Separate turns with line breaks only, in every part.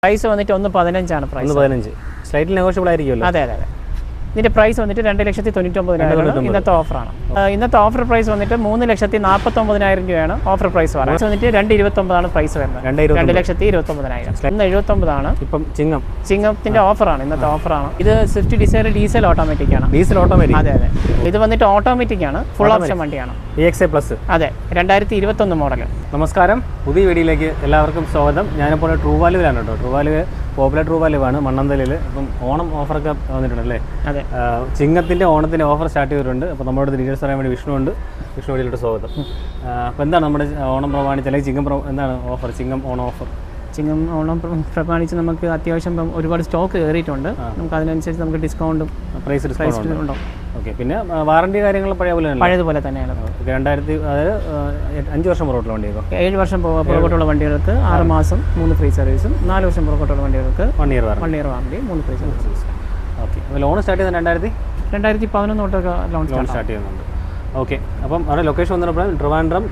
Price വന്നിട്ട് 1.15 price.
1.15 slightly negotiable ആയിരിക്കുമല്ലോ.
അതെ അതെ അതെ. ഇതിന്റെ പ്രൈസ് വന്നിട്ട് 2,99,000 ഇന്നത്തെ ഓഫറാണ്. ഇന്നത്തെ ഓഫർ പ്രൈസ് വന്നിട്ട് 3,49,000 രൂപയാണ് ഓഫർ പ്രൈസ് പറയുന്നത്. വന്നിട്ട് 2,29,000 പ്രൈസ് വരുന്നത്. 2,29,000. 1,79,000
ഇപ്പം
ചിങ്ങത്തിന്റെ ഓഫറാണ്, ഇന്നത്തെ ഓഫറാണ്. ഇത് സ്വിഫ്റ്റ് ഡിസയർ ഡീസൽ ഓട്ടോമാറ്റിക് ആണ്.
Diesel automatic.
അതെ അതെ. ഇത് വന്നിട്ട് ഓട്ടോമാറ്റിക് ആണ്, ഫുൾ ഓപ്ഷൻ വണ്ടിയാണ്.
EXA plus.
അതെ, 2021 മോഡൽ.
നമസ്കാരം, പുതിയ വീഡിയോയിലേക്ക് എല്ലാവർക്കും സ്വാഗതം. ഞാനിപ്പോൾ ട്രൂ വാല്യൂവിലാണ് കേട്ടോ. True value popular true value ആണ് മണ്ണന്തലയിൽ. അപ്പം ഓണം ഓഫറൊക്കെ വന്നിട്ടുണ്ടല്ലേ.
അതെ,
ചിങ്ങത്തിൻ്റെ ഓണത്തിൻ്റെ ഓഫർ സ്റ്റാർട്ട് ചെയ്തിട്ടുണ്ട്. അപ്പോൾ നമ്മുടെ ഡീറ്റെയിൽസ് പറയാൻ വേണ്ടി വിഷ്ണു വീഡിയോയിലോട്ട് സ്വാഗതം. അപ്പോൾ എന്താണ് നമ്മുടെ ഓണം പ്രമാണിച്ച് അല്ലെങ്കിൽ എന്താണ് ഓഫർ, ചിങ്ങം ഓണം ഓഫർ?
ചിങ്ങം ഓണം പ്രമാണിച്ച് നമുക്ക് അത്യാവശ്യം ഒരുപാട് സ്റ്റോക്ക് കയറിയിട്ടുണ്ട്. നമുക്ക് അതിനനുസരിച്ച് നമുക്ക് ഡിസ്കൗണ്ടും
പ്രൈസ് ഡിസ്കൗണ്ടും. ഓക്കെ, പിന്നെ വാറണ്ടി കാര്യങ്ങൾ
പഴയതുപോലെ തന്നെയാണ്.
5 വർഷം പുറകോട്ടുള്ള വണ്ടിയൊക്കെ
7 വർഷം പുറകോട്ടുള്ള വണ്ടികൾക്ക് 6 മാസം 3 ഫ്രീ സർവീസും, 4 വർഷം പുറകോട്ടുള്ള വണ്ടികൾക്ക് 1 ഇയർ വാറണ്ടി 3 ഫ്രീ സർവീസും.
ഓക്കെ, അപ്പോൾ ലോൺ സ്റ്റാർട്ട് ചെയ്ത്
2011 തൊട്ടൊക്കെ ലോൺ
സ്റ്റാർട്ട് ചെയ്യുന്നുണ്ട്. ഓക്കെ, അപ്പം അവരുടെ ലൊക്കേഷൻ വന്നപ്പോൾ Trivandrum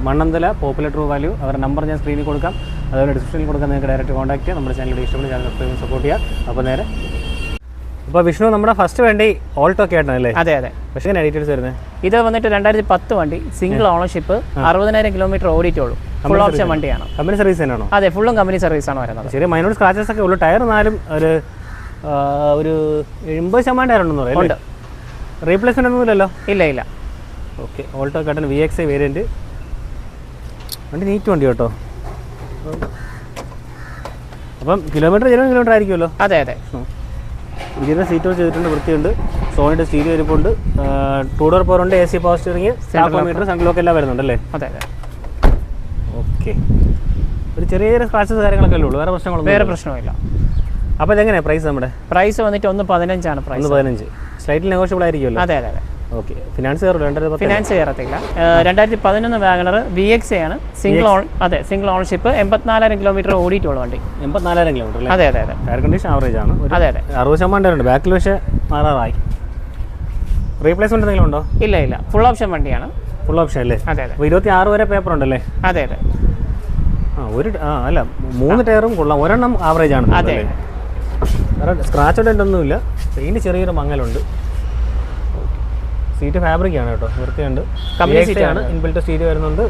Mannanthala popular true value. അവരുടെ നമ്പർ ഞാൻ സ്ക്രീനിൽ കൊടുക്കാം, അതുപോലെ ഡിസ്ക്രിപ്ഷനിൽ കൊടുക്കാൻ നിങ്ങൾക്ക് ഡയറക്റ്റ് കോൺടാക്ട് ചെയ്യാം. നമ്മുടെ ചാനലിൽ ഇഷ്ടപ്പെടുന്ന ചാനൽ സബ്സ്ക്രൈബ് സപ്പോർട്ട് ചെയ്യുക. അപ്പോൾ നേരെ ഇപ്പോൾ വിഷ്ണു നമ്മുടെ ഫസ്റ്റ് വണ്ടി ഓൾട്ടോ ഒക്കെ ആയിട്ടാണല്ലേ?
അതെ അതെ.
പക്ഷേ എങ്ങനെ ഡീറ്റെയിൽസ് വരുന്നത്?
ഇത് വന്നിട്ട് 2010 വണ്ടി, സിംഗിൾ ഓണർഷിപ്പ്, 60,000 കിലോമീറ്റർ ഓടിയിട്ടുള്ളൂ. ഫുൾ ഓപ്ഷൻ വണ്ടിയാണ്.
കമ്പനി സർവീസ് തന്നെയാണോ?
അതെ, ഫുള്ളും കമ്പനി സർവീസ് ആണ് വരുന്നത്.
ശരി, മൈനോർ സ്ക്രാച്ചസ് ഒക്കെ ഉള്ളൂ. ടയർ 4 ഒരു 80% ടയർ ഉണ്ടെന്ന് പറയാം. റീപ്ലേസ്മെന്റ് ഒന്നുമില്ലല്ലോ?
ഇല്ല.
Okay, Alto cotton VXA variant വണ്ടി, നീറ്റ് വണ്ടി കേട്ടോ. അപ്പം കിലോമീറ്റർ ആയിരിക്കുമല്ലോ?
അതെ അതെ.
ഇതിൻ്റെ സീറ്റ് ചെയ്തിട്ടുണ്ട്, വൃത്തിയുണ്ട്. സോണിൻ്റെ സ്റ്റീരിയോ ഇരിപ്പുണ്ട്. 2 ഡോർ പവർ ഉണ്ട്, AC power steering, meter, central lock എല്ലാം വരുന്നുണ്ടല്ലേ?
അതെ അതെ.
ഓക്കെ, ഒരു ചെറിയ സ്ക്രാച്ചസ് കാര്യങ്ങളൊക്കെ ഉള്ളൂ, വേറെ പ്രശ്നമില്ല. അപ്പോൾ ഇതെങ്ങനെയാണ് പ്രൈസ്? നമ്മുടെ
പ്രൈസ് വന്നിട്ട് 1.15 പ്രൈസ്.
1.15 സ്ലൈറ്റ്ലി നെഗോഷ്യബിൾ ആയിരിക്കുമല്ലോ?
അതെ അതെ.
ഓക്കെ, ഫിനാൻസ് കയറില്ല?
ഫിനാൻസ് കയറത്തില്ല. 2011 വാഗണർ VXA ആണ്, സിംഗിൾ ഓണർഷിപ്പ്, 84,000 കിലോമീറ്റർ ഓടിയിട്ടുള്ള വണ്ടി.
84,000 കിലോമീറ്റർ?
അതെ അതെ അതെ.
എയർ കണ്ടീഷൻ ആവറേജ് ആണ്.
അതെ അതെ.
60% ഉണ്ട്. ബാക്കിൽ പക്ഷേ മാറാറായി. റീപ്ലേസ്മെന്റ് എന്തെങ്കിലും ഉണ്ടോ?
ഇല്ല. ഫുൾ ഓപ്ഷൻ വണ്ടിയാണ്.
ഫുൾ ഓപ്ഷൻ അല്ലേ?
അതെ അതെ.
26 വരെ പേപ്പർ ഉണ്ടല്ലേ?
അതെ അതെ.
അല്ല, 3 ടയറും കൊള്ളാം. ഒരെണ്ണം ആവറേജ് ആണ്.
അതെ.
വേറെ സ്ക്രാച്ച് ഒന്നുമില്ല. പെയിന്റ് ചെറിയൊരു മങ്ങലുണ്ട്. സീറ്റ് ഫാബ്രിക് ആണ് കേട്ടോ, വൃത്തിയുണ്ട്.
കമ്പനി സീറ്റ് ആണ്.
ഇൻബിൽറ്റ് സ്റ്റീരിയോ വരുന്നുണ്ട്.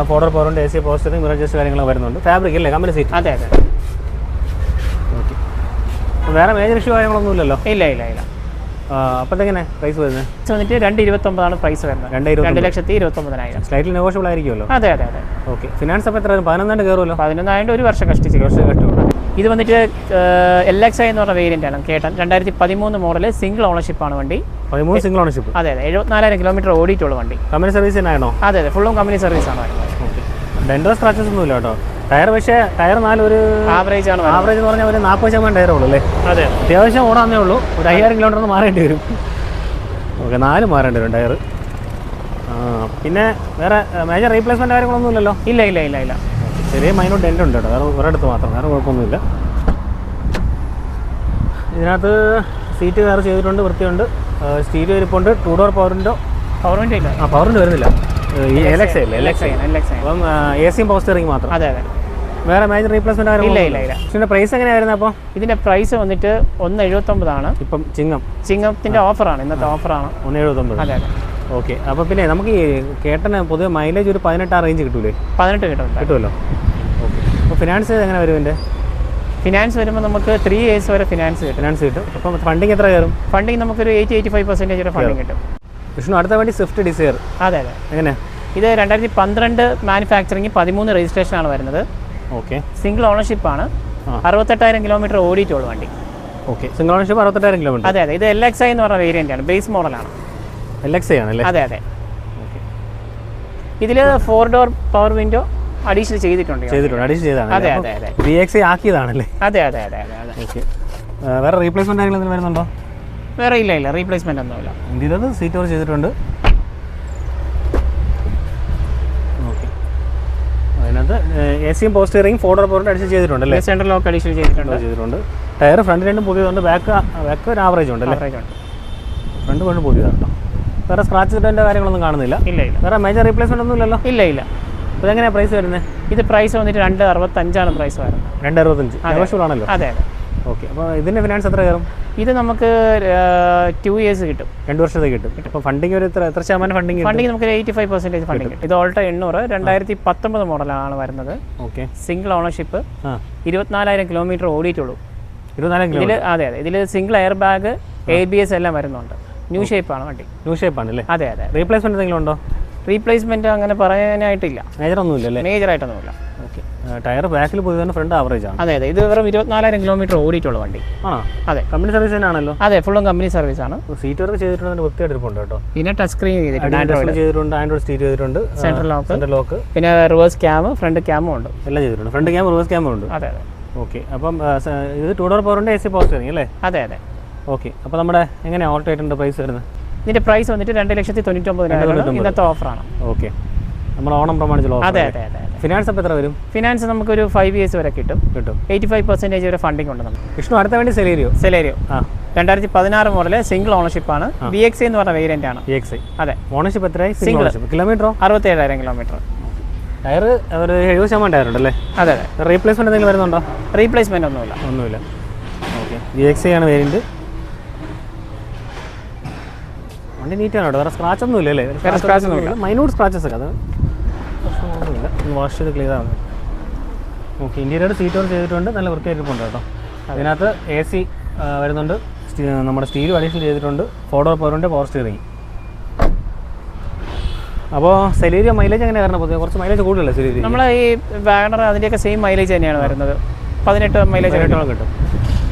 4 ഡോർ പവർ ഉണ്ട്, AC power steering, mirror adjust കാര്യങ്ങളൊക്കെ വരുന്നുണ്ട്. ഫാബ്രിക് അല്ലേ, കമ്പനി സീറ്റ്?
അതെ അതെ.
ഓക്കെ, വേറെ മേജർ ഇഷ്യൂ കാര്യങ്ങളൊന്നും ഇല്ലല്ലോ?
ഇല്ല.
അപ്പോൾ ഇതെങ്ങനെ പ്രൈസ് വരുന്നത്?
വന്നിട്ട് 2,29,000 പ്രൈസ് വരുന്നത്. 2,29,000.
സ്ലൈറ്റ്ലി നെഗോഷ്യബിൾ ആയിരിക്കുമല്ലോ?
അതെ.
ഓക്കെ, ഫിനാൻസ് അപ്പോൾ എത്ര? 11,000 കയറുമല്ലോ?
11,000 1 വർഷം കഷ്ടിച്ചു. ഇത് വന്നിട്ട് LXI എന്ന് പറഞ്ഞ വേരിയൻ്റ് ആണ് കേട്ടൻ. 2013 മോഡൽ, സിംഗിൾ ഓണർഷിപ്പാണ് വണ്ടി.
13 സിംഗിൾ ഓണർഷിപ്പ്?
അതെ. 74,000 കിലോമീറ്റർ ഓടിയിട്ടുള്ള വണ്ടി.
കമ്പനി സർവീസ് തന്നെയാണോ?
അതെ. ഫുള്ളും കമ്പനി സർവീസ് ആണ് വരുന്നത്.
ഓക്കെ, ഡെൻഡർ സ്ക്രാച്ചസ് ഒന്നുമില്ല കേട്ടോ. ടയർ 4 ഒരു
ആവറേജ് ആണ്.
ആവറേജ് എന്ന് പറഞ്ഞാൽ ഒരു 40% ടയറേ ഉള്ളൂ അല്ലേ?
അതെ.
അത്യാവശ്യം ഓടാന്നേ ഉള്ളൂ. ഒരു 5,000 കിലോമീറ്റർ ഒന്ന് മാറേണ്ടി വരും. ഓക്കെ, 4 മാറേണ്ടി വരും ടയർ. പിന്നെ വേറെ മേജർ റീപ്ലേസ്മെൻറ്റ് കാര്യങ്ങളൊന്നും ഇല്ലല്ലോ?
ഇല്ല.
ചെറിയ മൈനോട്ട് ഡെൻ്റ് ഉണ്ട് കേട്ടോ, വേറെ ഒരിടത്ത് മാത്രം, വേറെ കുഴപ്പമൊന്നുമില്ല. ഇതിനകത്ത് സീറ്റ് കയർ ചെയ്തിട്ടുണ്ട്, വൃത്തിയുണ്ട്. സ്റ്റീരിയോ ഇരിപ്പുണ്ട്. 2 ഡോർ പവറിൻ്റെ
ഇല്ല.
പവറിൻ്റെ വരുന്നില്ല. ഈ LXA അല്ലേ? അപ്പം AC പവർ സ്റ്റിയറിംഗ് മാത്രം?
അതെ.
വേറെ മേജർ റീപ്ലേസ്മെന്റ്
ഇല്ല.
ഇതിന്റെ പ്രൈസ് എങ്ങനെയാ വരുന്നത്? അപ്പോൾ ഇതിന്റെ
പ്രൈസ് വന്നിട്ട് 1.79 ആണ്.
ഇപ്പം ചിങ്ങത്തിന്റെ
ഓഫറാണ്, ഇന്നത്തെ ഓഫറാണ്.
1.79.
അതെ.
ഓക്കെ, അപ്പോൾ പിന്നെ നമുക്ക് ഈ കേട്ടന് പൊതുവെ മൈലേജ് ഒരു 18 റേഞ്ച് കിട്ടൂലേ?
18 കിട്ടുമല്ലോ.
ഓക്കെ, അപ്പോൾ ഫിനാൻസ് എങ്ങനെ വരും? ഇതിൻ്റെ
ഫിനാൻസ് വരുമ്പോൾ നമുക്ക് 3 years വരെ ഫിനാൻസ് കിട്ടും.
അപ്പം ഫണ്ടിങ് എത്ര കയറും?
ഫണ്ടിങ് നമുക്കൊരു 80-85% വരെ ഫണ്ടിങ് കിട്ടും.
വിഷ്ണു, അടുത്ത വണ്ടി സ്വിഫ്റ്റ് ഡിസയർ.
അതെ.
എങ്ങനെയാ
ഇത്? 2012 മാനുഫാക്ചറിങ്, 13 രജിസ്ട്രേഷനാണ് വരുന്നത്.
ഓക്കെ,
സിംഗിൾ ഓണർഷിപ്പാണ്, 68,000 കിലോമീറ്റർ ഓടിയിട്ടുള്ള വണ്ടി.
Okay, single ownership, 68,000 kilometre.
അതെ. ഇത് LXI എന്ന് പറഞ്ഞ വേരിയൻ്റ് ആണ്, ബേസ് മോഡലാണ്.
LXI ആണല്ലേ?
അതെ. ഇതിൽ 4 ഡോർ പവർ വിൻഡോ അഡീഷണൽ ചെയ്തിട്ടുണ്ട്. അതെ.
VXA ആക്കിയതാണല്ലേ?
അതെ.
ഓക്കെ, വേറെ റീപ്ലേസ്മെന്റ് കാര്യങ്ങൾ വരുന്നുണ്ടോ?
വേറെ ഇല്ല. റീപ്ലേസ്മെന്റ് ഒന്നുമില്ല.
ഇന്ത്യയിലത് സീറ്റ് ഓവർ ചെയ്തിട്ടുണ്ട്. ഓക്കെ, അതിനകത്ത് AC പവർ സ്റ്റിയറിംഗ്, 4 ഡോർ പവറിൻ്റെ അഡീഷണൽ ചെയ്തിട്ടുണ്ടല്ലേ?
സെൻട്രൽ ലോക്ക് അഡീഷണൽ ചെയ്തിട്ടുണ്ട്.
ടയർ ഫ്രണ്ട് രണ്ടും പുതിയതുണ്ട്, ബാക്ക് ഒരു ആവറേജ് ഉണ്ടല്ലേ? ഫ്രണ്ട് കൊണ്ട് പുതിയതാണ് കേട്ടോ. വേറെ സ്ക്രാച്ച് കാര്യങ്ങളൊന്നും കാണുന്നില്ല?
ഇല്ല.
വേറെ മേജർ റീപ്ലേസ്മെന്റ് ഒന്നും ഇല്ലല്ലോ?
ഇല്ല.
അപ്പോൾ എങ്ങനെയാണ് പ്രൈസ് വരുന്നത്?
ഇത് പ്രൈസ് വന്നിട്ട് 265 പ്രൈസ് വരുന്നത്.
265 നെഗോഷ്യബിൾ ആണല്ലോ?
അതെ അതെ.
ഓക്കെ. അപ്പോൾ ഇതിൻ്റെ ഫിനാൻസ് എത്ര കയറും?
ഇത് നമുക്ക് 2 ഇയേഴ്സ് കിട്ടും,
2 വർഷത്തേക്ക് കിട്ടും. അപ്പോൾ ഫണ്ടിങ് ഒരു എത്ര ശതമാനം ഫണ്ടിങ്?
ഫണ്ടിങ് നമുക്ക് 85% ഫണ്ടിങ് കിട്ടും. ഇത് ഓൾട്ടോ 800 2019 മോഡലാണ് വരുന്നത്.
ഓക്കെ.
സിംഗിൾ ഓണർഷിപ്പ്, 24,000 കിലോമീറ്റർ ഓടിയിട്ടുള്ളൂ.
24,000
ഇതിൽ അതെ അതെ. ഇതിൽ സിംഗിൾ എയർ ബാഗ്, ABS എല്ലാം വരുന്നുണ്ട്. ന്യൂ ഷേപ്പാണ് വണ്ടി.
ന്യൂ ഷേപ്പാണ് അല്ലേ?
അതെ അതെ.
റീപ്ലേസ്മെൻറ്റ് എന്തെങ്കിലും ഉണ്ടോ?
റീപ്ലേസ്മെൻറ്റ് അങ്ങനെ പറയാനായിട്ടില്ല.
മേജറൊന്നുമില്ല അല്ലേ?
മേജറായിട്ടൊന്നുമില്ല.
ഓക്കെ. ടയർ ബാക്കിൽ പുതിയ ഫ്രണ്ട് ആവറേജ് ആണ്?
അതെ അതെ. ഇത് വെറും 24,000 കിലോമീറ്റർ ഓടിയിട്ടുള്ള വണ്ടി
ആണോ?
അതെ.
കമ്പനി സർവീസ് തന്നെയാണല്ലോ?
അതെ, ഫുള്ളും കമ്പനി സർവീസ് ആണ്.
സീറ്റ് വർക്ക് ചെയ്തിട്ടുണ്ട്, വൃത്തിയായിട്ട് ഇരിപ്പുണ്ട് കേട്ടോ.
പിന്നെ ടച്ച് സ്ക്രീൻ ചെയ്തിട്ടുണ്ട്,
ആൻഡ്രോയിഡ് സ്റ്റീരിയോ ചെയ്തിട്ടുണ്ട്,
സെൻട്രൽ ലോക്ക്, പിന്നെ റിവേഴ്സ് ക്യാം, ഫ്രണ്ട് ക്യാമും ഉണ്ട്,
എല്ലാം ചെയ്തിട്ടുണ്ട്. ഫ്രണ്ട് ക്യാം, റിവേഴ്സ് ക്യാമും ഉണ്ട്.
അതെ അതെ.
ഓക്കെ. അപ്പം ഇത് 2 ഡോർ പവറിൻ്റെ AC പവർ സ്റ്റിയറിംഗ് അല്ലേ?
അതെ അതെ.
ഓക്കെ. അപ്പോൾ നമ്മുടെ എങ്ങനെയാണ് ഓൾട്ടോ 8ൻ്റെ പ്രൈസ് വരുന്നത്?
ഇതിൻ്റെ പ്രൈസ് വന്നിട്ട് 2,99,000 ഇന്നത്തെ ഓഫറാണ്.
ഓക്കെ. നമ്മൾ ഓണം പ്രമാണിച്ചുള്ള ഓഫർ.
അതെ അതെ അതെ.
ഫിനാൻസ് അപ്പോൾ എത്ര വരും?
ഫിനാൻസ് നമുക്കൊരു 5 ഇയേഴ്സ് വരെ കിട്ടും. 85% വരെ ഫണ്ടിങ് ഉണ്ട് നമുക്ക്.
വിഷ്ണു, അടുത്ത വേണ്ടി സെലേരിയോ
2016 മോഡൽ, സിംഗിൾ ഓണർഷിപ്പാണ്. VXI എന്ന് പറഞ്ഞ വേരിയന്റ് ആണ്.
VXI.
അതെ.
ഓണർഷിപ്പ് എത്രയായി?
സിംഗിൾ.
കിലോമീറ്ററോ?
67,000 കിലോമീറ്റർ.
ടയർ ഒരു 70% ടയർ ഉണ്ടല്ലേ?
അതെ അതെ.
റീപ്ലേസ്മെൻറ്റ് എന്തെങ്കിലും വരുന്നുണ്ടോ?
റീപ്ലേസ്മെന്റ് ഒന്നുമില്ല.
ഓക്കെ. VXI ആണ് വേരിയന്റ്. വണ്ടി നീറ്റാണ് കേട്ടോ, വേറെ സ്ക്രാച്ച് ഒന്നും ഇല്ല അല്ലേ?
വേറെ സ്ക്രാച്ച് ഒന്നുമില്ല,
മൈന്യൂട്ട് സ്ക്രാച്ചസ് ഒക്കെ, അത് പ്രശ്നമൊന്നുമില്ല. വാഷ് ചെയ്ത് ക്ലിയർ ആണ്. ഓക്കെ. ഇൻറ്റീരിയർ സീറ്റ് വർക്ക് ചെയ്തിട്ടുണ്ട്, നല്ല വൃത്തിയായിട്ടുണ്ട് കേട്ടോ. അതിനകത്ത് AC വരുന്നുണ്ട്, നമ്മുടെ സ്റ്റീലും അഡീഷണൽ ചെയ്തിട്ടുണ്ട്, 4 ഡോർ പവറിൻ്റെ പവർ സ്റ്റിയറിംഗ്. അപ്പോൾ സെലേരിയോ മൈലേജ് എങ്ങനെ വരണം? പൊതുവെ കുറച്ച് മൈലേജ് കൂടുതലല്ലേ സെലേരിയോ?
നമ്മൾ ഈ വാഗണർ അതിൻ്റെയൊക്കെ സെയിം മൈലേജ് തന്നെയാണ് വരുന്നത്. 18 മൈലേജ്
കിട്ടും.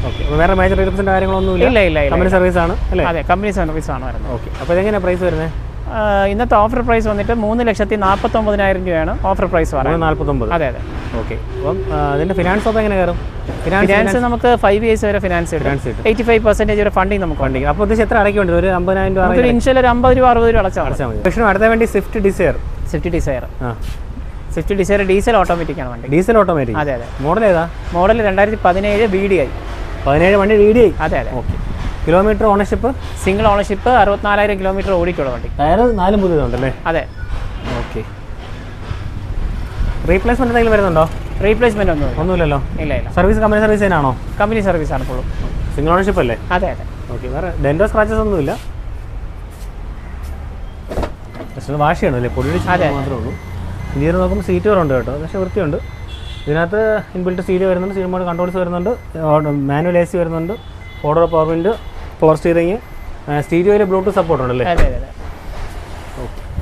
ഓക്കെ. അപ്പോൾ വേറെ മേജർ റീപ്ലേസ്മെൻറ്റ് കാര്യങ്ങളൊന്നുമില്ല?
ഇല്ല.
കമ്പനി സർവീസ് ആണ് അല്ലേ?
അതെ, കമ്പനി സർവീസ് ആണ് വരുന്നത്.
ഓക്കെ. അപ്പോൾ ഇതെങ്ങനെയാണ് പ്രൈസ് വരുന്നത്?
ഇന്നത്തെ ഓഫർ പ്രൈസ് വന്നിട്ട് 3,49,000 രൂപയാണ് ഓഫർ പ്രൈസ് പറയുന്നത്.
349.
അതെ അതെ.
ഓക്കെ. അപ്പം അതിൻ്റെ ഫിനാൻസ് അപ്പോൾ എങ്ങനെ കയറും?
ഫിനാൻസ് നമുക്ക് 5 ഇയേഴ്സ് വരെ ഫിനാൻസ് കിട്ടും. 85% വരെ ഫണ്ടിങ് നമുക്ക്
ഫണ്ടിങ്. അപ്പോൾ ഉദ്ദേശം എത്ര അടയ്ക്കേണ്ടി? ഒരു 50,000 രൂപ?
ഒരു ഇൻഷ്യൽ ഒരു 50 രൂപ 60 രൂപ അടച്ചാൽ മതി.
പക്ഷേ അടുത്ത വേണ്ടി Swift Dzire.
Swift Dzire diesel automatic ആണ് വണ്ടി.
Diesel automatic?
അതെ അതെ.
മോഡൽ ഏതാ?
Model 2017 VDI.
17 വണ്ടി VDI?
അതെ അതെ.
Okay. Kilometre ownership?
Single ownership, 64,000 kilometre ഓടിയിട്ടുള്ള വണ്ടി.
ടയർ 4 പുതിയതുണ്ടല്ലേ?
അതെ.
ഓക്കെ. റീപ്ലേസ്മെൻറ്റ് എന്തെങ്കിലും വരുന്നുണ്ടോ?
റീപ്ലേസ്മെന്റ് ഒന്നുമില്ലല്ലോ? ഇല്ല.
സർവീസ് കമ്പനി സർവീസ് തന്നെയാണോ?
കമ്പനി സർവീസ് ആണ് ഫുള്ളും.
സിംഗിൾ ഓണർഷിപ്പ് അല്ലേ?
അതെ അതെ.
ഓക്കെ. വേറെ ഡെൻറ്റോ സ്ക്രാച്ചസ് ഒന്നുമില്ല? പക്ഷേ വാഷ് ചെയ്യണമല്ലേ? പൊടിയുടെ മാത്രമേ ഉള്ളൂ. ഇന്ത്യയിൽ നോക്കുമ്പോൾ സീറ്റ് ഉണ്ട് കേട്ടോ, പക്ഷേ വൃത്തിയുണ്ട്. ഇതിനകത്ത് ഇൻബിൽറ്റ് സ്റ്റീരിയോ വരുന്നുണ്ട്, സ്റ്റീരിയോ മോഡ് കൺട്രോൾസ് വരുന്നുണ്ട്, മാനുവൽ AC വരുന്നുണ്ട്, 4 door power window, power steering, സ്റ്റീരിയോയിൽ ബ്ലൂടൂത്ത് സപ്പോർട്ട് ഉണ്ടല്ലേ?
അതെ അതെ.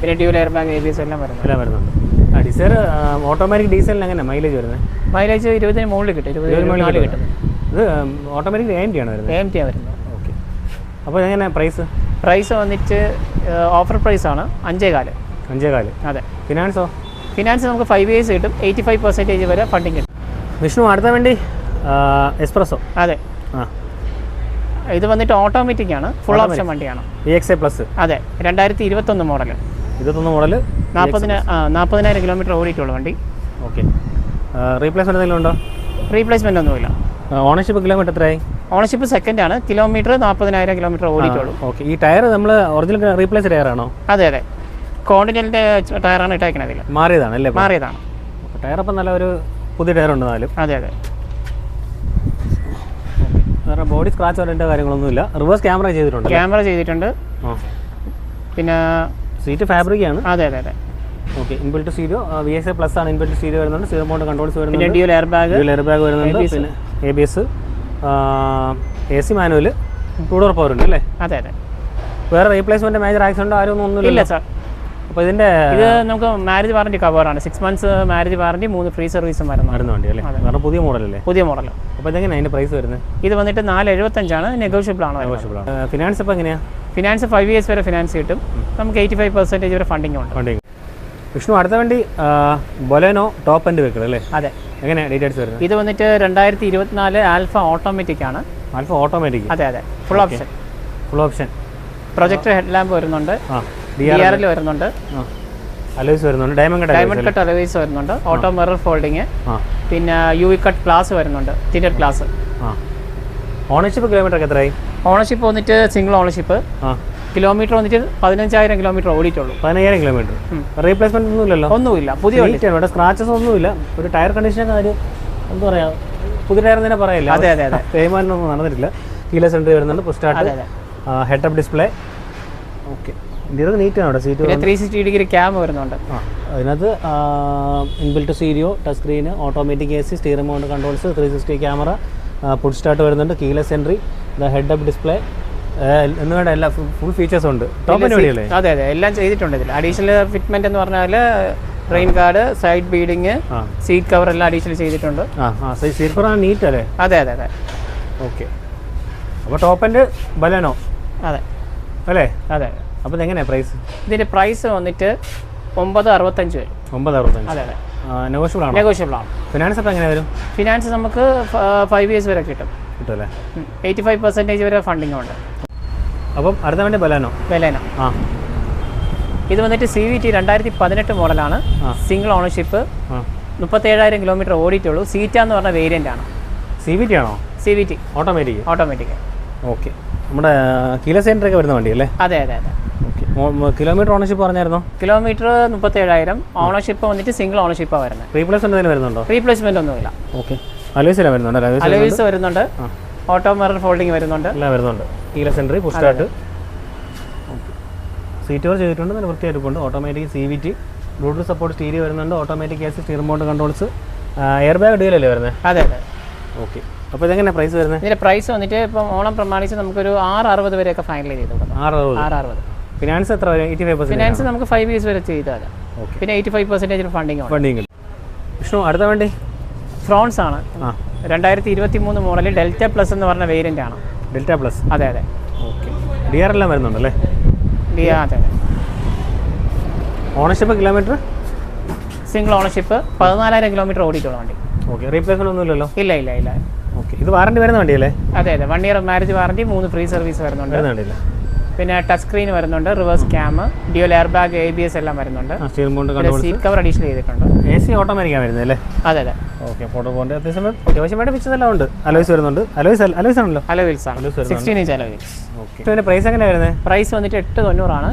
പിന്നെ ഡ്യൂൽ എയർ ബാഗ്, ABS എല്ലാം വരുന്നുണ്ട്.
ഡിസൈർ ഓട്ടോമാറ്റിക് ഡീസലിന് എങ്ങനെ മൈലേജ് വരുന്നത്?
മൈലേജ് 20 മുകളിൽ കിട്ടും. 20 കിട്ടും.
ഇത് ഓട്ടോമാറ്റിക് AMT ആണ് വരുന്നത്?
AMT ആണ് വരുന്നത്.
ഓക്കെ. അപ്പോൾ എങ്ങനെ പ്രൈസ്
വന്നിട്ട് ഓഫർ പ്രൈസ് ആണ് 5,400.
5,400.
അതെ.
ഫിനാൻസോ?
ഫിനാൻസ് നമുക്ക് 5 ഇയേഴ്സ് കിട്ടും, 85% വരെ ഫണ്ടിങ് കിട്ടും.
വിഷ്ണു, അടുത്ത വേണ്ടി എക്സ്പ്രസ്സോ?
അതെ. ഇത് വന്നിട്ട് ഓട്ടോമാറ്റിക് ആണ്, ഫുൾ ഓപ്ഷൻ വണ്ടിയാണ്.
VXI plus?
അതെ. 2021 മോഡൽ.
21 മോഡൽ,
40,000 കിലോമീറ്റർ ഓടിയിട്ടുള്ള വണ്ടി.
ഓക്കെ. റീപ്ലേസ്മെൻറ്റ് എന്തെങ്കിലും ഉണ്ടോ?
റീപ്ലേസ്മെന്റ് ഒന്നുമില്ല.
ഓണർഷിപ്പ് കിലോമീറ്റർ എത്രയായി?
ഓണർഷിപ്പ് സെക്കൻഡ് ആണ്, കിലോമീറ്റർ 40,000 കിലോമീറ്റർ ഓടിയിട്ടുള്ളൂ.
ഓക്കെ. ഈ ടയർ നമ്മൾ ഒറിജിനൽ റീപ്ലേസ് ടയറാണോ?
അതെ അതെ. കോണ്ടിനെന്റിന്റെ ടയറാണ് ഇട്ടേക്കണത്.
മാറിയതാണ് അല്ലേ?
മാറിയതാണ്.
ടയർ അപ്പം നല്ല ഒരു പുതിയ ടയർ ഉണ്ട് എന്നാലും.
അതെ അതെ.
വേറെ ബോഡി സ്ക്രാച്ച് വരേണ്ട കാര്യങ്ങളൊന്നുമില്ല. റിവേഴ്സ് ക്യാമറ
ചെയ്തിട്ടുണ്ട്. പിന്നെ
സീറ്റ് ഫാബ്രിക് ആണ്?
അതെ അതെ അതെ.
Okay. Inbuilt stereo VXI plus ആണ്. ഇൻബിൽറ്റ് സ്റ്റീരിയോ വരുന്നുണ്ട്, സ്റ്റീരിയോ മോഡ് കൺട്രോൾസ് വരുന്നുണ്ട്,
പിന്നെ ഡ്യൂൽ എയർ ബാഗ്
വരുന്നുണ്ട്, പിന്നെ ABS, AC manual, 2 door power ഉണ്ട് അല്ലേ?
അതെ അതെ.
വേറെ റീപ്ലേസ്മെന്റ് മേജർ ആക്സിഡന്റ് ഒന്നുമില്ല?
ഇല്ല സാർ.
അപ്പോൾ ഇത്
നമുക്ക് മാരേജ് വാറണ്ടി കവറാണ്. 6 മന്ത്സ് മാരേജ് വാറണ്ടി, 3 ഫ്രീ സർവീസും വരുന്ന
വണ്ടി അല്ലേ? കാരണം പുതിയ മോഡലല്ലേ?
പുതിയ മോഡൽ.
അപ്പോൾ ഇതെങ്ങനെയാണ് അതിൻ്റെ പ്രൈസ് വരുന്നത്?
ഇത് വന്നിട്ട് 475 ആണ്, നെഗോഷ്യബിൾ ആണ്.
ഫിനാൻസ് ഇപ്പോൾ എങ്ങനെയാണ്?
ഫിനാൻസ് 5 ഇയേഴ്സ് വരെ ഫിനാൻസ് കിട്ടും, നമുക്ക് 85% വരെ ഫണ്ടിങ് ഉണ്ട്.
വിഷ്ണു, അടുത്ത വണ്ടി ബൊലേനോ ടോപ്പ് എൻഡ് വെഹിക്കിൾ അല്ലേ?
അതെ.
എങ്ങനെയാണ് ഡീറ്റെയിൽസ് വരുന്നത്?
ഇത് വന്നിട്ട് 2024 ആൽഫ ഓട്ടോമാറ്റിക് ആണ്.
Alpha automatic?
അതെ അതെ. Full option. Projector head lamp വരുന്നുണ്ട്, DRL വരുന്നുണ്ട്,
അലോയ്സ് വരുന്നുണ്ട്, ഡയമണ്ട്
കട്ട് അലോയ്സ് വരുന്നുണ്ട്, ഓട്ടോ മിറർ ഫോൾഡിങ്, പിന്നെ UV കട്ട് ഗ്ലാസ് വരുന്നുണ്ട്, ടിൻറ്റഡ് ഗ്ലാസ്.
ഓണർഷിപ്പ് കിലോമീറ്റർ എത്രയായി?
ഓണർഷിപ്പ് വന്നിട്ട് സിംഗിൾ ഓണർഷിപ്പ്, കിലോമീറ്റർ വന്നിട്ട് 15,000 കിലോമീറ്റർ ഓടിയിട്ടുള്ളൂ.
15,000 കിലോമീറ്റർ. റീപ്ലേസ്മെന്റ് ഒന്നുമില്ലല്ലോ?
ഒന്നുമില്ല, പുതിയ വണ്ടി.
ഇവിടെ സ്ക്രാച്ചസ് ഒന്നുമില്ല. ഒരു ടയർ കണ്ടീഷനൊക്കെ ഒരു എന്താ പറയുക, പുതിയ ടയർ തന്നെ പറയില്ല.
അതെ അതെ അതെ.
തേയ്മാനൊന്നും നടന്നിട്ടില്ല. കീലെസ് എൻട്രി വരുന്നുണ്ട്, push start, head up display. Okay, ഇന്ത്യയിൽ നീറ്റാണ് അവിടെ സീറ്റ്.
360 ഡിഗ്രി ക്യാം വരുന്നുണ്ട്.
അതിനകത്ത് ഇൻബിൽറ്റ് സ്റ്റീരിയോ, touch screen, automatic AC, steering mount controls, 360 camera, push start വരുന്നുണ്ട്, keyless entry, head up display എന്ന് വേണ്ട എല്ലാ ഫുൾ ഫീച്ചേഴ്സും ഉണ്ട്. ടോപ്പിന് വേണ്ടിയല്ലേ?
അതെ അതെ, എല്ലാം ചെയ്തിട്ടുണ്ട് ഇതിൽ. അഡീഷണൽ ഫിറ്റ്മെന്റ് എന്ന് പറഞ്ഞാൽ rain guard, side beading, seat cover എല്ലാം അഡീഷണൽ ചെയ്തിട്ടുണ്ട്.
സീറ്റ് കവർ നീറ്റ് അല്ലേ?
അതെ അതെ അതെ.
ഓക്കെ, അപ്പോൾ ടോപ്പ് എൻഡ് ബലനോ?
അതെ
അല്ലേ?
അതെ.
അപ്പോൾ ഇതെങ്ങനെയാണ് പ്രൈസ്?
ഇതിന്റെ പ്രൈസ് വന്നിട്ട് 965 വരും.
965.
അതെ അതെ.
നെഗോഷ്യബിൾ ആണ്?
നെഗോഷ്യബിൾ ആണ്.
ഫിനാൻസ് അപ്പോൾ എങ്ങനെ വരും?
ഫിനാൻസ് നമുക്ക് 5 years വരെ കിട്ടും.
കിട്ടുമല്ലേ?
85% വരെ ഫണ്ടിങ് ഉണ്ട്.
അപ്പം അടുത്ത വണ്ടി ബലാനോ?
ബലേനോ. ഇത് വന്നിട്ട് CVT 2018 മോഡലാണ്. സിംഗിൾ ഓണർഷിപ്പ്, 37,000 കിലോമീറ്റർ ഓടിയിട്ടുള്ളൂ. സീറ്റ എന്ന് പറഞ്ഞ വേരിയൻ്റ് ആണ്.
CVT ആണോ?
CVT
automatic.
ഓട്ടോമാറ്റിക്.
ഓക്കെ, നമ്മുടെ കീലെസ് എൻട്രി ഒക്കെ വരുന്ന വണ്ടിയല്ലേ?
അതെ അതെ അതെ.
ഓക്കെ, കിലോമീറ്റർ ഓണർഷിപ്പ് പറഞ്ഞായിരുന്നോ?
കിലോമീറ്റർ 37,000. ഓണർഷിപ്പ് വന്നിട്ട് സിംഗിൾ ഓണർഷിപ്പാണ് വരുന്നത്.
റീപ്ലേസ്മെന്റ് എന്തെങ്കിലും വരുന്നുണ്ടോ?
റീപ്ലേസ്മെന്റ് ഒന്നുമില്ല.
ഓക്കെ, അലോയ്സിലാണ് വരുന്നുണ്ട്?
അലോയ്സ് വരുന്നുണ്ട്, ഓട്ടോ മിറർ ഫോൾഡിങ് വരുന്നുണ്ട്,
എല്ലാം വരുന്നുണ്ട്. Keyless entry, push start, seat cover ചെയ്തിട്ടുണ്ട്, നല്ല വൃത്തിയായിട്ടുണ്ട്. Automatic CVT, Bluetooth support stereo വരുന്നുണ്ട്, automatic AC, steering mount controls, air bag ഡീലല്ലേ വരുന്നത്?
അതെ അതെ.
ഓക്കെ, അപ്പോൾ ഇതെങ്ങനെ പ്രൈസ് വരുന്നത്?
ഇതിന്റെ പ്രൈസ് വന്നിട്ട് ഇപ്പം ഓണം പ്രമാണിച്ച് നമുക്കൊരു 660 വരെയൊക്കെ ഫൈനൽ ചെയ്ത് കൊടുക്കാം.
660. ഫിനാൻസ് എത്ര വരും? 85%.
ഫിനാൻസ് നമുക്ക് 5 years വരെ ചെയ്താൽ.
ഓക്കെ,
പിന്നെ 85% ഫണ്ടിങ് ഉണ്ട്.
ഫണ്ടിങ്. വിഷ്ണു, അടുത്ത വണ്ടി
ഫ്രോൺസ് ആണ്. 2023 മോഡൽ ഡെൽറ്റ പ്ലസ് എന്ന് പറഞ്ഞ വേരിയന്റ് ആണ്.
Delta plus?
അതെ അതെ.
ഓക്കെ, DR എല്ലാം വരുന്നുണ്ടല്ലേ?
അതെ.
Ownership kilometre?
Single ownership, 14,000 kilometre ഓടിയിട്ടുള്ള വണ്ടി.
ഓക്കെ, റീപ്ലേസ്മെന്റ് ഒന്നും ഇല്ലല്ലോ?
ഇല്ല ഇല്ല ഇല്ല.
ഓക്കെ, ഇത് വാറണ്ടി വരുന്ന വണ്ടിയല്ലേ?
അതെ അതെ. 1 year marriage warranty, 3 free service വരുന്നുണ്ട്. പിന്നെ ടച്ച് സ്ക്രീൻ വരുന്നുണ്ട്, reverse cam, dual air bag, ABS എല്ലാം വരുന്നുണ്ട്. സീറ്റ് കവർ അഡീഷണൽ ചെയ്തിട്ടുണ്ട്.
AC ഓട്ടോമാറ്റിക് ആണ് വരുന്നത് അല്ലേ?
അതെ അതെ.
ഓക്കെ, ഫോട്ടോ പോണ്ട് അത്യാവശ്യം വേണ്ട പിക്ചേഴ്സ് എല്ലാം ഉണ്ട്. അലോയ്സ് വരുന്നുണ്ട്. അലോയ്സ് ആണല്ലോ?
അലോയ്സ് ആണ്, 16 inch അലോയ്സ്.
ഓക്കെ, ഇതിന്റെ പ്രൈസ് എങ്ങനെയാണ് വരുന്നത്?
പ്രൈസ് വന്നിട്ട് 890 ആണ്.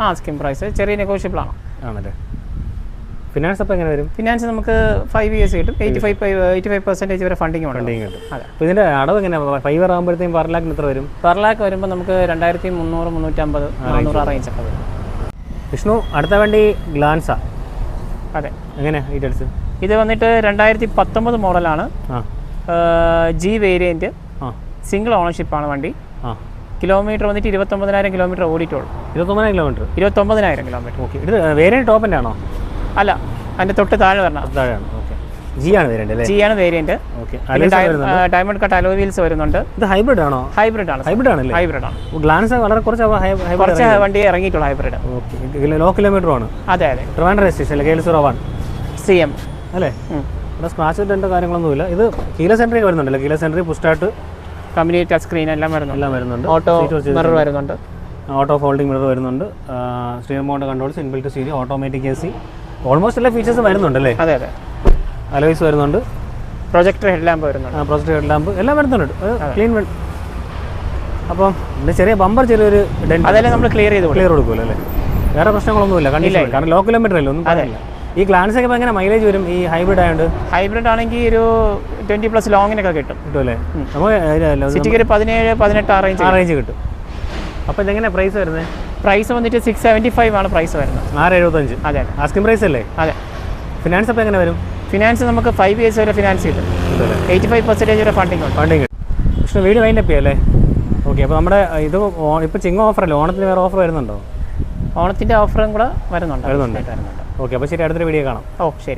Asking price.
ചെറിയ നെഗോഷ്യബിൾ ആണ്.
ആണല്ലേ? ഫിനാൻസ് അപ്പോൾ എങ്ങനെ വരും?
ഫിനാൻസ് നമുക്ക് 5 years കിട്ടും. 85% വരെ ഫണ്ടിങ് ഉണ്ട്.
അതെ. അപ്പോൾ ഇതിന്റെ അടവ് എങ്ങനെ? 5 year ആകുമ്പോഴത്തേക്കും per lakh എത്ര വരും?
Per lakh വരുമ്പോൾ നമുക്ക് 2,300, 350, 400 റേഞ്ച് ഒക്കെ വരും.
വിഷ്ണു, അടുത്ത വണ്ടി ഗ്ലാൻസ.
അതെ.
എങ്ങനെയാണ് ഡീറ്റെയിൽസ്?
ഇത് വന്നിട്ട് 2019 മോഡലാണ്. G വേരിയൻറ്റ്, സിംഗിൾ ഓണർഷിപ്പാണ് വണ്ടി. കിലോമീറ്റർ വന്നിട്ട് 29,000 കിലോമീറ്റർ ഓടിയിട്ടുള്ളൂ.
29,000 കിലോമീറ്റർ?
29,000 കിലോമീറ്റർ.
ഓക്കെ, ഇത് വേരിയൻറ്റ് ടോപ്പ് എൻ്റെ ആണോ?
അല്ല, അതിൻ്റെ തൊട്ട് താഴെ വരണം.
താഴെയാണ്. ഓക്കെ, G ആണ് വേരിയൻറ്റ് അല്ലേ?
G ആണ് variant.
Okay,
diamond cut alloy wheels വരുന്നുണ്ട്.
ഇത് ഹൈബ്രിഡ് ആണോ?
ഹൈബ്രിഡ് ആണ്.
ഹൈബ്രിഡ് ആണല്ലേ?
ഹൈബ്രിഡ് ആണ്.
ഗ്ലാൻസ് വളരെ കുറച്ച്
വണ്ടി ഇറങ്ങിയിട്ടുള്ള ഹൈബ്രിഡ്.
ഓക്കെ, ലോ കിലോമീറ്റർ ആണ്?
അതെ അതെ.
ട്രിവാൻഡ്രം രജിസ്ട്രേഷൻ അല്ലേ? KL01
CM
അല്ലേ? ഇവിടെ സ്ക്രാച്ച് ഇട്ടേണ്ട കാര്യങ്ങളൊന്നുമില്ല. ഇത് കീലെസ് എൻട്രി വരുന്നുണ്ടല്ലോ? Keyless entry, push start,
company touch screen എല്ലാം വരുന്നുണ്ട്. ഓട്ടോ മിറർ വരുന്നുണ്ട്,
ഓട്ടോ ഫോൾഡിംഗ് മിറർ വരുന്നുണ്ട്, steering mount controls, inbuilt stereo, automatic AC, almost എല്ലാ ഫീച്ചേഴ്സും വരുന്നുണ്ടല്ലേ?
അതെ അതെ.
അലോയ്സ് വരുന്നുണ്ട്,
പ്രൊജക്ടർ ഹെഡ് ലാമ്പ് വരുന്നുണ്ട്,
പ്രൊജക്ടർ ഹെഡ് ലാമ്പ് എല്ലാം വരുന്നുണ്ട്. ക്ലീൻ. അപ്പം ഇതിൻ്റെ ചെറിയൊരു
അതെല്ലാം നമ്മൾ ക്ലിയർ
കൊടുക്കുമല്ലോ അല്ലേ? വേറെ പ്രശ്നങ്ങളൊന്നുമില്ല, കണ്ടില്ല. കാരണം ലോ കിലോമീറ്റർ അല്ലേ, ഒന്നും പറയില്ല. ഈ ഗ്ലാൻസ് ഒക്കെ എങ്ങനെ മൈലേജ് വരും ഈ ഹൈബ്രിഡ് ആയതുകൊണ്ട്?
ഹൈബ്രിഡ് ആണെങ്കിൽ ഒരു 20+ ലോങ്ങിനൊക്കെ കിട്ടുമല്ലേ?
നമുക്ക്
സിറ്റിക്ക് ഒരു 17-18
റേഞ്ച് കിട്ടും. അപ്പോൾ ഇതെങ്ങനെ പ്രൈസ് വരുന്നത്?
പ്രൈസ് വന്നിട്ട് 675 ആണ് പ്രൈസ് വരുന്നത്.
675?
അതെ.
ആസ്കിംഗ് പ്രൈസ് അല്ലേ?
അതെ.
ഫിനാൻസ് അപ്പോൾ എങ്ങനെ വരും?
ഫിനാൻസ് നമുക്ക് 5 years വരെ ഫിനാൻസ് കിട്ടും. 85% വരെ ഫണ്ടിങ് ഉണ്ട്.
പക്ഷേ വീഡിയോ വൈൻഡ് അപ്പ് ചെയ്യല്ലേ? ഓക്കെ, അപ്പോൾ നമ്മുടെ ഇത് ഇപ്പോൾ ചിങ്ങ ഓഫറല്ലേ? ഓണത്തിന് വേറെ ഓഫർ വരുന്നുണ്ടോ?
ഓണത്തിൻ്റെ ഓഫറും കൂടെ വരുന്നുണ്ട്.
ഓക്കെ, അപ്പോൾ ശരി, അടുത്തൊരു വീഡിയോ കാണാം.
ഓ ശരി.